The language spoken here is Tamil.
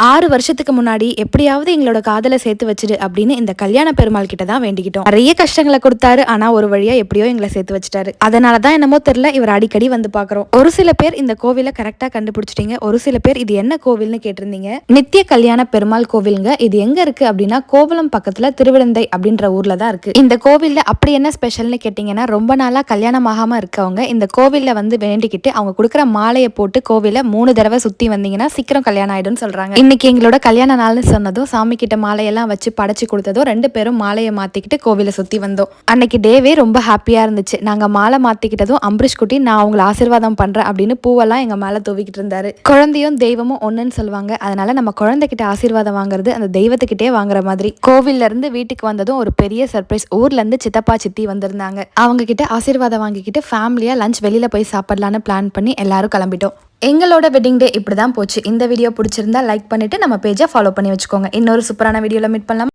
6 வருஷத்துக்கு முன்னாடி எப்படியாவது எங்களோட காதலை சேர்த்து வச்சிடு அப்படின்னு இந்த கல்யாண பெருமாள் கிட்ட தான் வேண்டிக்கிட்டோம். நிறைய கஷ்டங்களை கொடுத்தாரு, ஆனா ஒரு வழியா எப்படியோ எங்களை சேர்த்து வச்சிட்டாரு. அதனாலதான் என்னமோ தெரியல, இவர் அடிக்கடி வந்து பாக்குறோம். ஒரு சில பேர் இந்த கோவிலை கரெக்டா கண்டுபிடிச்சிட்டீங்க, ஒரு சில பேர் இது என்ன கோவில்னு கேட்டிருந்தீங்க. நித்திய கல்யாண பெருமாள் கோவிலுங்க. இது எங்க இருக்கு அப்படின்னா கோவளம் பக்கத்துல திருவிழந்தை அப்படின்ற ஊர்ல தான் இருக்கு. இந்த கோவில்ல அப்படி என்ன ஸ்பெஷல்னு கேட்டீங்கன்னா, ரொம்ப நாளா கல்யாணம் ஆகாம இருக்கவங்க இந்த கோவில்ல வந்து வேண்டிக்கிட்டு அவங்க கொடுக்குற மாலையை போட்டு கோவில 3 தடவை சுத்தி வந்தீங்கன்னா சீக்கிரம் கல்யாணம் ஆயிடும்னு சொல்றாங்க. இன்னைக்கு எங்களோட கல்யாண நாள்னு சொன்னதும் சாமி கிட்ட மாலையெல்லாம் வச்சு படைச்சு கொடுத்ததும் 2 பேரும் மாலையை மாத்திக்கிட்டு கோவிலை சுத்தி வந்தோம். அன்னைக்கு டேவே ரொம்ப ஹாப்பியா இருந்துச்சு. நாங்க மாலை மாத்திக்கிட்டதும் அம்பரீஷ் குட்டி நான் உங்களை ஆசீர்வாதம் பண்றேன் அப்படின்னு பூவெல்லாம் எங்க மேல தூவிக்கிட்டு இருந்தாரு. குழந்தையும் தெய்வமும் ஒண்ணுன்னு சொல்லுவாங்க. அதனால நம்ம குழந்தைகிட்ட ஆசீர்வாதம் வாங்குறது அந்த தெய்வத்துக்கிட்டே வாங்குற மாதிரி. கோவில்ல இருந்து வீட்டுக்கு வந்ததும் ஒரு பெரிய சர்ப்ரைஸ். ஊர்ல இருந்து சித்தப்பா சித்தி வந்திருந்தாங்க. அவங்க கிட்ட ஆசீர்வாதம் வாங்கிக்கிட்டு ஃபேமிலியா லஞ்ச் வெளியில போய் சாப்பிடலான்னு பிளான் பண்ணி எல்லாரும் கிளம்பிட்டோம். எங்களோட வெட்டிங் டே இப்படி தான் போச்சு. இந்த வீடியோ பிடிச்சிருந்தா லைக் பண்ணிட்டு நம்ம பேஜை ஃபாலோ பண்ணி வச்சுக்கோங்க. இன்னொரு சூப்பரான வீடியோல மீட் பண்ணலாம்.